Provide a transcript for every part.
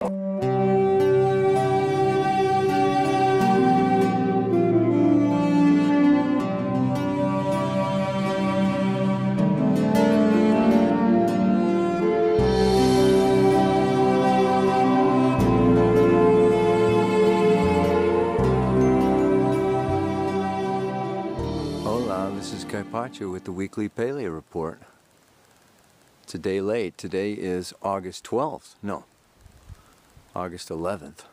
Hola, this is Kaipacho with the Weekly Paleo Report. It's a day late. Today is August 12th. No, August 11th.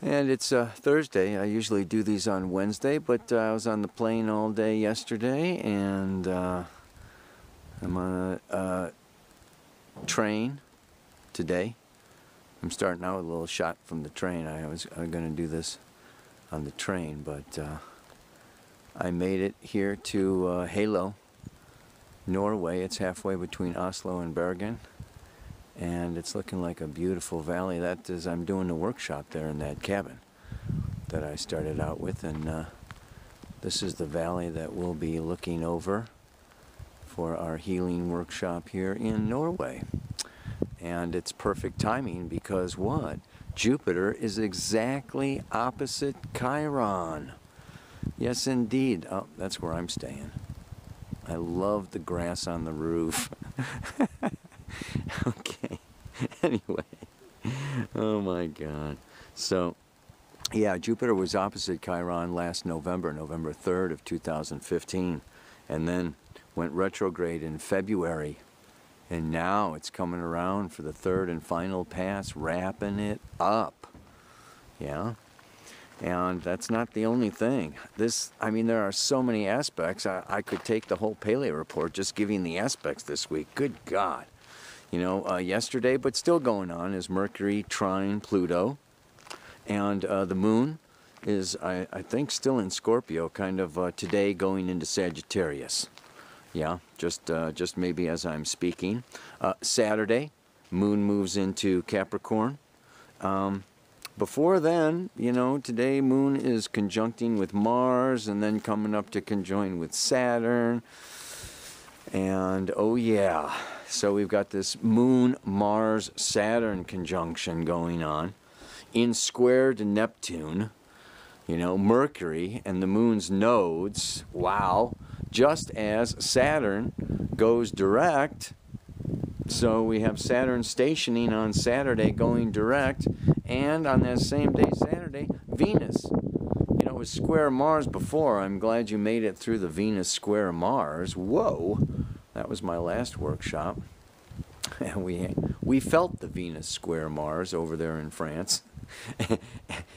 And it's Thursday. I usually do these on Wednesday, but I was on the plane all day yesterday, and I'm on a train today. I'm starting out with a little shot from the train. I'm going to do this on the train, but I made it here to Halo, Norway. It's halfway between Oslo and Bergen, and it's looking like a beautiful valley. That is, I'm doing the workshop there in that cabin that I started out with, and this is the valley that we'll be looking over for our healing workshop here in Norway. And it's perfect timing because what? Jupiter is exactly opposite Chiron. Yes, indeed. Oh, that's where I'm staying. I love the grass on the roof. Okay. Anyway. Oh my God. So, yeah, Jupiter was opposite Chiron last November, November 3rd of 2015, and then went retrograde in February. And now it's coming around for the third and final pass, wrapping it up. Yeah. And that's not the only thing. There are so many aspects. I could take the whole Paleo Report just giving the aspects this week. Good God. Yesterday, but still going on, is Mercury trine Pluto. And the moon is, I think, still in Scorpio, kind of today going into Sagittarius. Yeah, just maybe as I'm speaking. Saturday, moon moves into Capricorn. Before then, today moon is conjuncting with Mars and then coming up to conjoin with Saturn. And oh yeah, so we've got this moon, Mars, Saturn conjunction going on in square to Neptune. Mercury and the moon's nodes, wow, just as Saturn goes direct. So we have Saturn stationing on Saturday going direct, and on that same day, Saturday, Venus. It was square Mars before. I'm glad you made it through the Venus square Mars. Whoa, that was my last workshop. And we felt the Venus square Mars over there in France.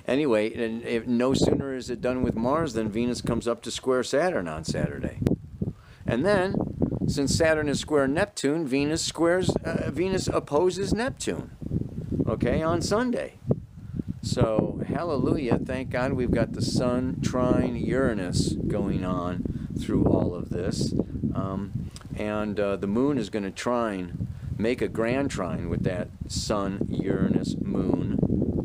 Anyway, and no sooner is it done with Mars than Venus comes up to square Saturn on Saturday. And then, since Saturn is square Neptune, Venus opposes Neptune, okay, on Sunday. So, hallelujah, thank God we've got the Sun trine Uranus going on through all of this. And the moon is going to make a grand trine with that Sun, Uranus, moon,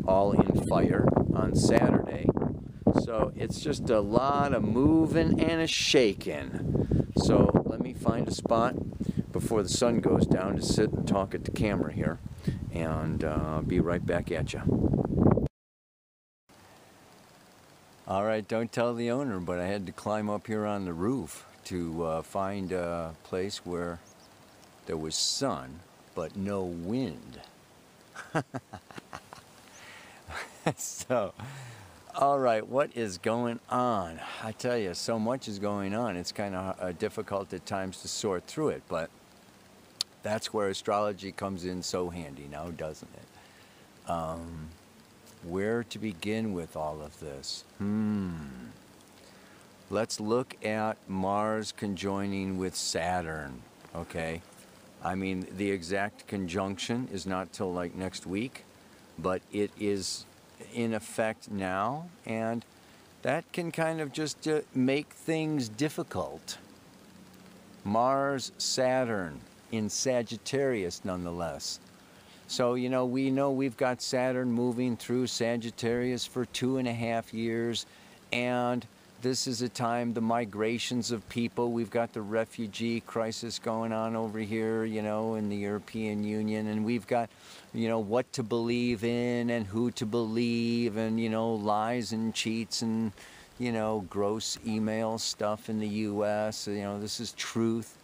all in fire on Saturday. So, it's just a lot of moving and a shaking. So let me find a spot before the sun goes down to sit and talk at the camera here, and I'll be right back at you. All right, don't tell the owner, but I had to climb up here on the roof to find a place where there was sun, but no wind. So... all right, what is going on? I tell you, so much is going on. It's kind of difficult at times to sort through it, but that's where astrology comes in so handy now, doesn't it? Where to begin with all of this? Let's look at Mars conjoining with Saturn, okay? The exact conjunction is not till like next week, but it is in effect now, and that can kind of just make things difficult. Mars, Saturn in Sagittarius nonetheless. So, we know we've got Saturn moving through Sagittarius for 2.5 years, and this is a time, the migrations of people. We've got the refugee crisis going on over here, you know, in the European Union, and we've got, you know, what to believe in and who to believe, and, you know, lies and cheats and, you know, gross email stuff in the U.S. You know, this is truth,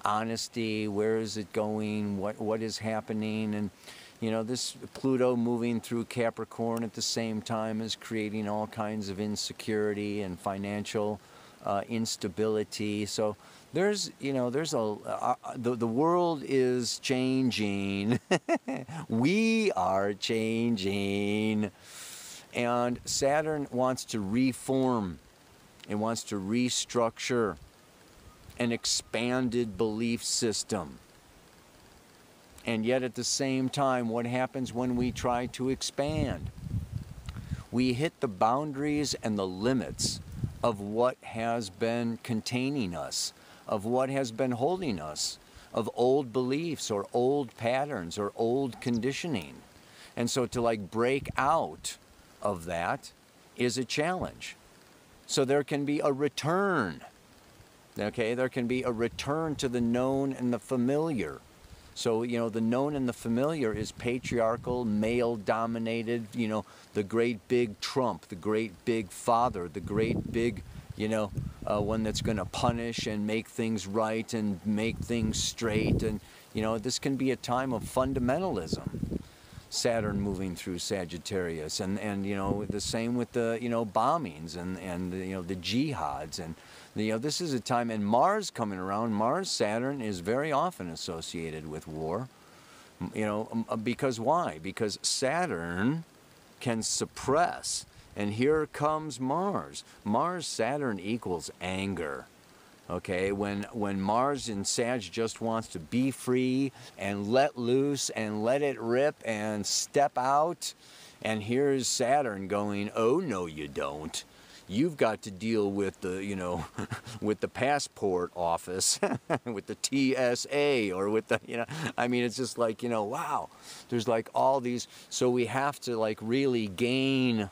honesty. Where is it going? What is happening? And you know, this Pluto moving through Capricorn at the same time is creating all kinds of insecurity and financial instability. So there's, you know, there's the world is changing. We are changing. And Saturn wants to reform. It wants to restructure an expanded belief system. And yet at the same time, what happens when we try to expand? We hit the boundaries and the limits of what has been containing us, of what has been holding us, of old beliefs or old patterns or old conditioning. And so to like break out of that is a challenge. So there can be a return. Okay, there can be a return to the known and the familiar. So, you know, the known and the familiar is patriarchal, male-dominated, you know, the great big Trump, the great big father, the great big, you know, one that's going to punish and make things right and make things straight. And, you know, this can be a time of fundamentalism. Saturn moving through Sagittarius, and you know, the same with the, you know, bombings and you know, the jihads, and you know, this is a time, and Mars coming around. Mars, Saturn is very often associated with war. You know, because why? Because Saturn can suppress, and here comes Mars. Mars, Saturn equals anger. Okay, when Mars in Sag just wants to be free and let loose and let it rip and step out, and here's Saturn going, oh no you don't. You've got to deal with the, you know, with the passport office, with the TSA, or with the, you know, I mean, it's just like, you know, wow, there's like all these, so we have to like really gain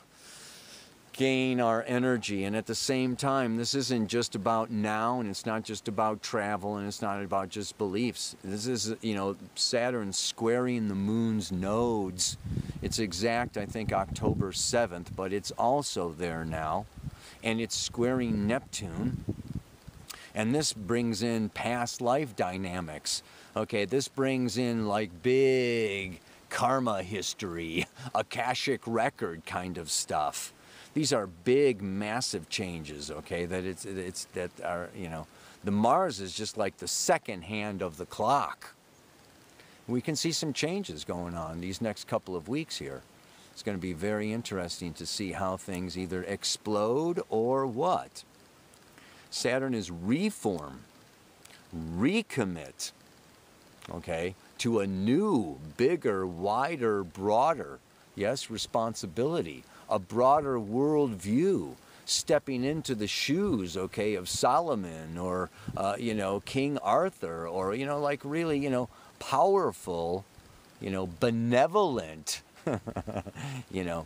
our energy. And at the same time, this isn't just about now, and it's not just about travel, and it's not about just beliefs. This is, you know, Saturn squaring the moon's nodes. It's exact, I think, October 7th, but it's also there now, and it's squaring Neptune. And this brings in past life dynamics. Okay, this brings in like big karma history, Akashic record kind of stuff. These are big, massive changes, okay, that are, you know, the Mars is just like the second hand of the clock. We can see some changes going on these next couple of weeks here. It's going to be very interesting to see how things either explode or what. Saturn is reform, recommit, okay, to a new, bigger, wider, broader, yes, responsibility, a broader world view, stepping into the shoes, okay, of Solomon or, you know, King Arthur, or, you know, like really, you know, powerful, you know, benevolent, you know,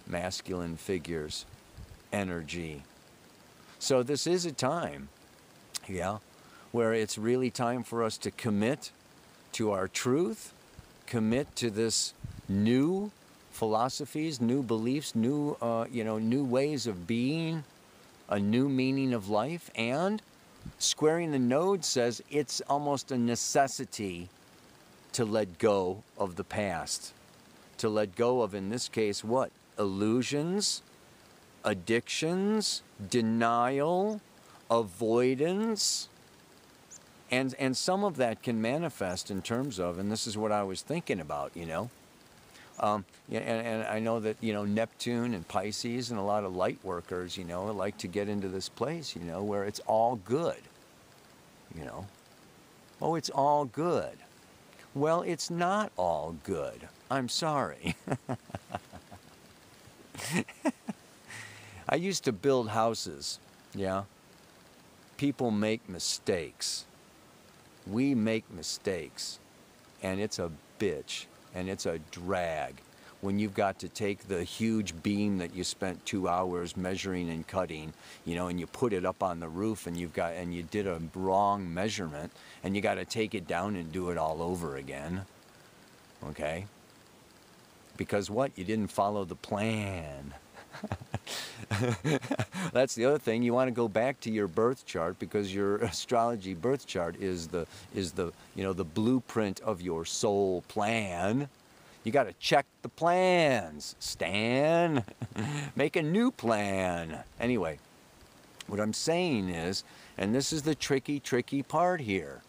masculine figures, energy. So this is a time, yeah, where it's really time for us to commit to our truth, commit to this new philosophies, new beliefs, new, you know, new ways of being, a new meaning of life. And squaring the node says it's almost a necessity to let go of the past, to let go of, in this case, what? Illusions, addictions, denial, avoidance. And some of that can manifest in terms of, and this is what I was thinking about, you know, yeah, and I know that, you know, Neptune and Pisces and a lot of light workers, you know, like to get into this place, you know, where it's all good, you know. Oh, it's all good. Well, it's not all good. I'm sorry. I used to build houses, yeah. People make mistakes. We make mistakes, and it's a bitch. And it's a drag. when you've got to take the huge beam that you spent 2 hours measuring and cutting, you know, and you put it up on the roof, and you did a wrong measurement, and you got to take it down and do it all over again. Okay? Because what? You didn't follow the plan. That's the other thing. You want to go back to your birth chart, because your astrology birth chart is the you know, the blueprint of your soul plan. You got to check the plans, Stan. Make a new plan. Anyway, what I'm saying is, and this is the tricky part here,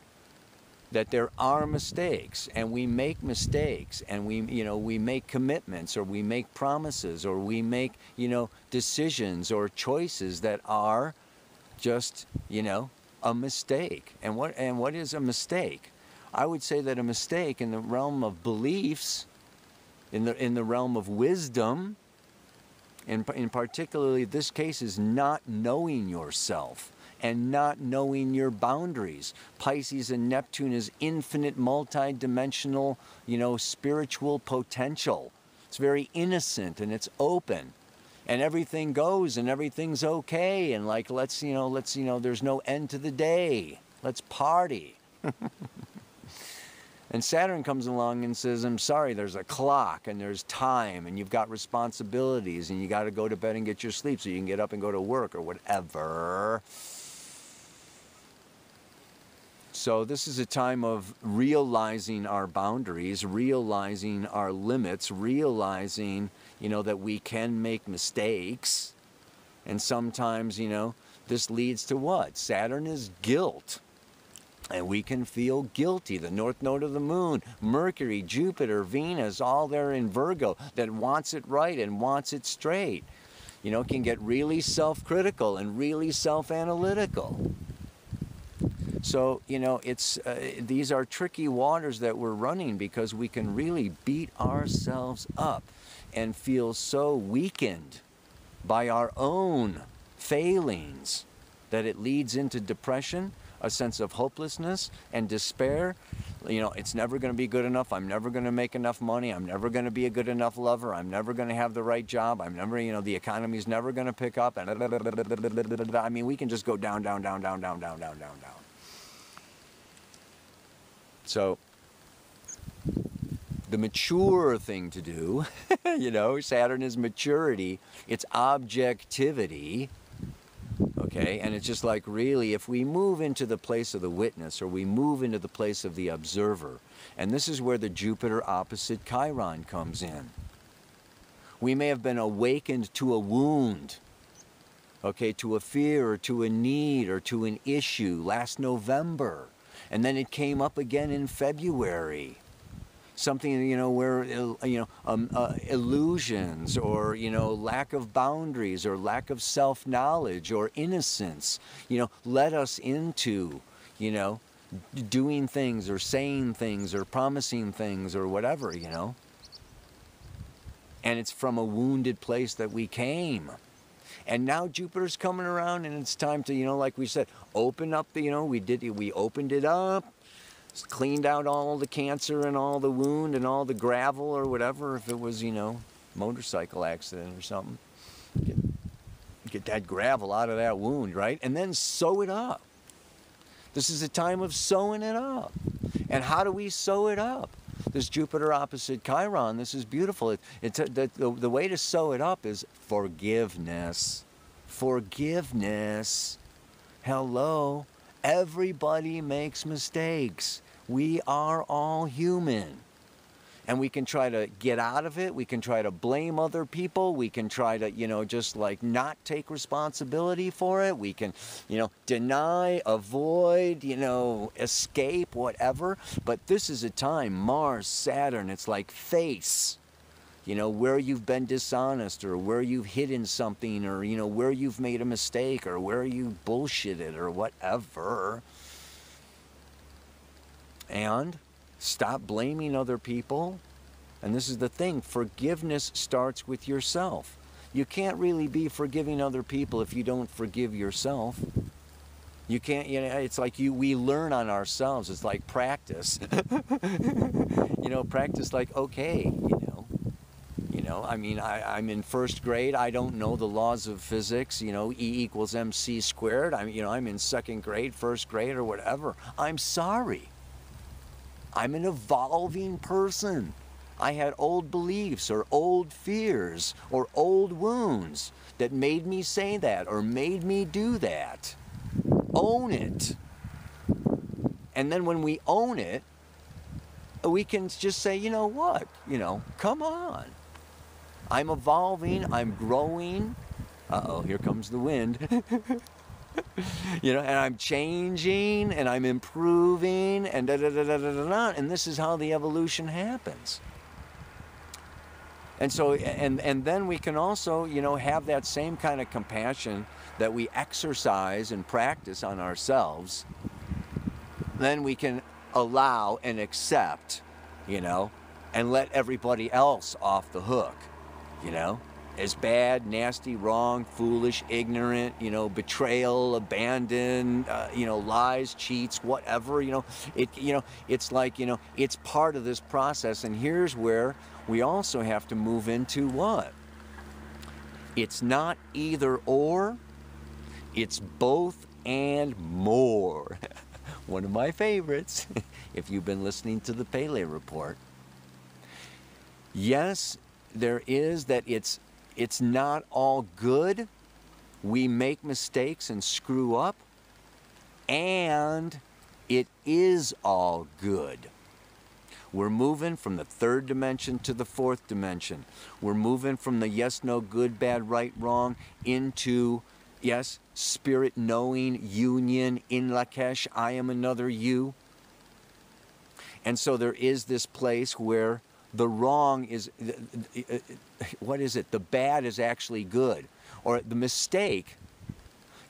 that there are mistakes, and we make mistakes, and we make commitments, or we make promises, or we make, decisions or choices that are just, a mistake. And what is a mistake? I would say that a mistake in the realm of beliefs, in the realm of wisdom, in particularly this case, is not knowing yourself and not knowing your boundaries. Pisces and Neptune is infinite, multi-dimensional, spiritual potential. It's very innocent and it's open, and everything goes and everything's okay, and like let's there's no end to the day. Let's party. And Saturn comes along and says, I'm sorry, there's a clock and there's time and you've got responsibilities and you got to go to bed and get your sleep so you can get up and go to work or whatever. So this is a time of realizing our boundaries, realizing our limits, realizing, that we can make mistakes. And sometimes, this leads to what? Saturn is guilt. And we can feel guilty. The north node of the moon, Mercury, Jupiter, Venus, all there in Virgo, that wants it right and wants it straight, can get really self-critical and really self-analytical. So, these are tricky waters that we're running, because we can really beat ourselves up and feel so weakened by our own failings that it leads into depression, a sense of hopelessness and despair. It's never going to be good enough. I'm never going to make enough money. I'm never going to be a good enough lover. I'm never going to have the right job. I'm never, the economy's never going to pick up. And I mean, we can just go down, down, down, down, down, down, down, down, down. So the mature thing to do, Saturn is maturity. It's objectivity. Okay, and it's just like, really, if we move into the place of the witness, or we move into the place of the observer, and this is where the Jupiter opposite Chiron comes in. We may have been awakened to a wound, okay, to a fear, or to a need, or to an issue last November, and then it came up again in February. Something, where, illusions, or, lack of boundaries, or lack of self-knowledge, or innocence, led us into, doing things, or saying things, or promising things, or whatever, And it's from a wounded place that we came. And now Jupiter's coming around, and it's time to, like we said, open up the, we opened it up. Cleaned out all the cancer and all the wound and all the gravel or whatever, if it was, motorcycle accident or something. Get that gravel out of that wound, right? And then sew it up. This is a time of sewing it up. And how do we sew it up? This Jupiter opposite Chiron, this is beautiful. The way to sew it up is forgiveness. Forgiveness. Hello. Everybody makes mistakes. We are all human. And we can try to get out of it. We can try to blame other people. We can try to, just like not take responsibility for it. We can, deny, avoid, escape, whatever. But this is a time, Mars, Saturn, it's like face. Where you've been dishonest, or where you've hidden something, or, where you've made a mistake, or where you bullshitted, or whatever. And stop blaming other people. And this is the thing, forgiveness starts with yourself. You can't really be forgiving other people if you don't forgive yourself. You can't, it's like we learn on ourselves. It's like practice. Practice like, okay, know, I mean, I'm in first grade. I don't know the laws of physics, you know, E equals mc squared. I'm in second grade, first grade, or whatever. I'm sorry. I'm an evolving person. I had old beliefs or old fears or old wounds that made me say that or made me do that. Own it. And then when we own it, we can just say, you know what, come on. I'm evolving, I'm growing. Uh-oh, here comes the wind. And I'm changing and I'm improving and da-da-da-da-da-da-da. And this is how the evolution happens. And so, and then we can also, have that same kind of compassion that we exercise and practice on ourselves. Then we can allow and accept, and let everybody else off the hook, as bad, nasty, wrong, foolish, ignorant, betrayal, abandon, lies, cheats, whatever, it's like, it's part of this process. And here's where we also have to move into what? It's not either or, it's both and more. One of my favorites, if you've been listening to the Pele Report. Yes, there is that it's not all good. We make mistakes and screw up. And it is all good. We're moving from the third dimension to the fourth dimension. We're moving from the yes, no, good, bad, right, wrong into, yes, spirit knowing, union, in Lakesh, I am another you. And so there is this place where the wrong is, what is it? The bad is actually good. Or the mistake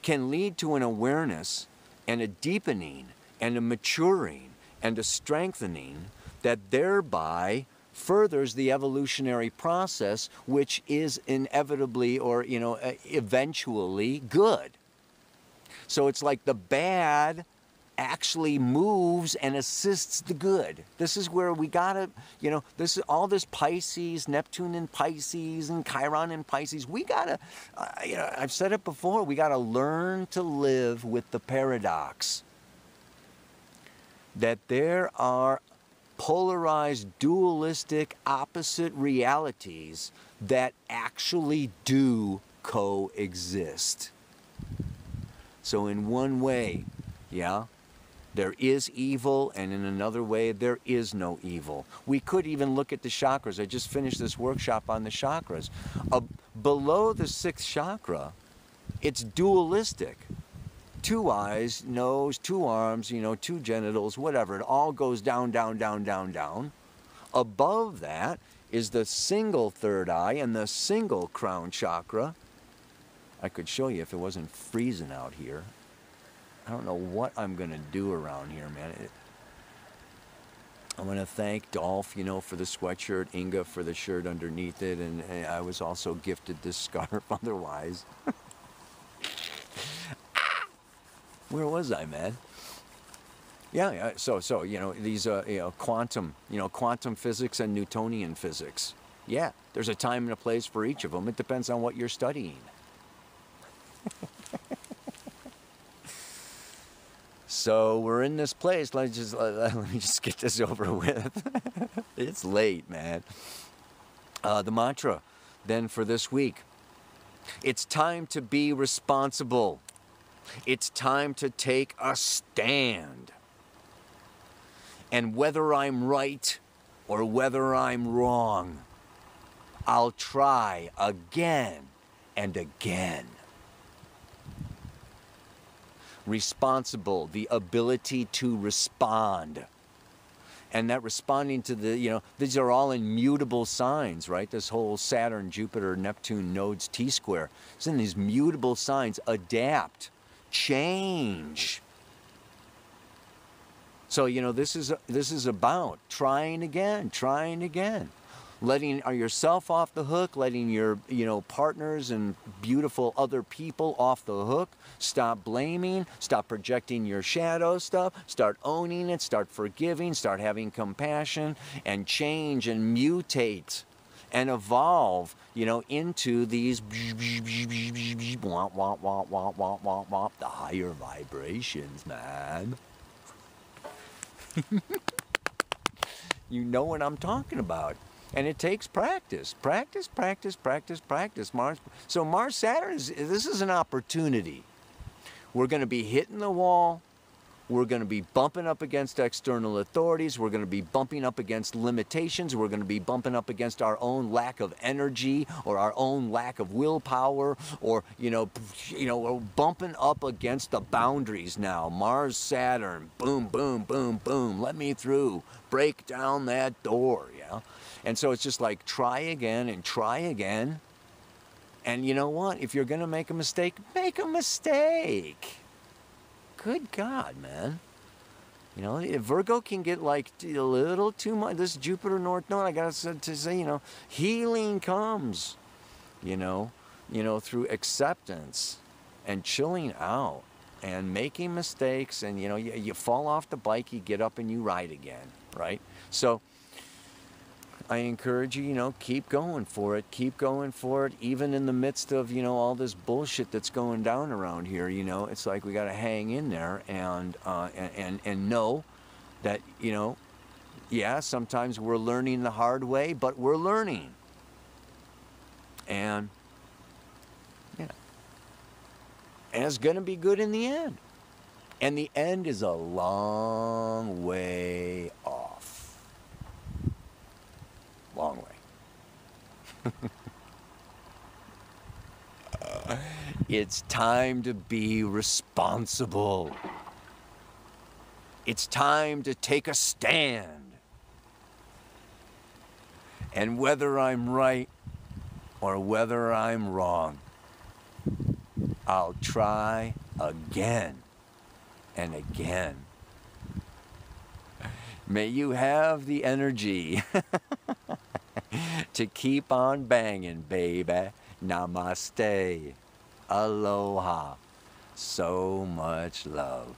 can lead to an awareness and a deepening and a maturing and a strengthening that thereby furthers the evolutionary process, which is inevitably or, eventually good. So it's like the bad actually moves and assists the good. This is where we gotta, this is all this Pisces, Neptune in Pisces and Chiron in Pisces. We gotta, I've said it before, we gotta learn to live with the paradox that there are polarized, dualistic, opposite realities that actually do coexist. So in one way, there is evil, and in another way, there is no evil. We could even look at the chakras. I just finished this workshop on the chakras. Below the sixth chakra, it's dualistic. 2 eyes, nose, 2 arms, 2 genitals, whatever. It all goes down, down, down, down, down. Above that is the single third eye and the single crown chakra. I could show you if it wasn't freezing out here. I don't know what I'm going to do around here, man. I want to thank Dolph, for the sweatshirt, Inga for the shirt underneath it, and I was also gifted this scarf otherwise. Where was I, man? Yeah, so these quantum, quantum physics and Newtonian physics. Yeah, there's a time and a place for each of them. It depends on what you're studying. So we're in this place. Let me just get this over with. It's late, man. The mantra then for this week. It's time to be responsible. It's time to take a stand. And whether I'm right or whether I'm wrong, I'll try again and again. Responsible, the ability to respond. And that responding to the, these are all immutable signs, right? This whole Saturn, Jupiter, Neptune nodes T-square. It's in these mutable signs. Adapt. Change. So, this is about trying again, letting yourself off the hook, letting your, partners and beautiful other people off the hook. Stop blaming, stop projecting your shadow stuff, start owning it, start forgiving, start having compassion, and change and mutate and evolve, into these the higher vibrations, man. You know what I'm talking about. And it takes practice. Practice, practice, practice, practice. So Mars Saturn, this is an opportunity. We're going to be hitting the wall. We're going to be bumping up against external authorities. We're going to be bumping up against limitations. We're going to be bumping up against our own lack of energy or our own lack of willpower, or, we're bumping up against the boundaries now. Mars, Saturn, boom, boom, boom, boom. Let me through. Break down that door, yeah? And so it's just like try again and try again. And you know what? If you're going to make a mistake, make a mistake. Good God, man. Virgo can get like a little too much. This Jupiter North Node, I got to say, healing comes, through acceptance and chilling out and making mistakes. And, you fall off the bike, you get up and you ride again, right? So I encourage you, keep going for it. Keep going for it, even in the midst of, all this bullshit that's going down around here. It's like we got to hang in there and know that, yeah, sometimes we're learning the hard way, but we're learning. And, yeah. And it's going to be good in the end. And the end is a long way off. Long way. It's time to be responsible. It's time to take a stand. And whether I'm right or whether I'm wrong, I'll try again and again. May you have the energy to keep on banging, baby. Namaste. Aloha. So much love.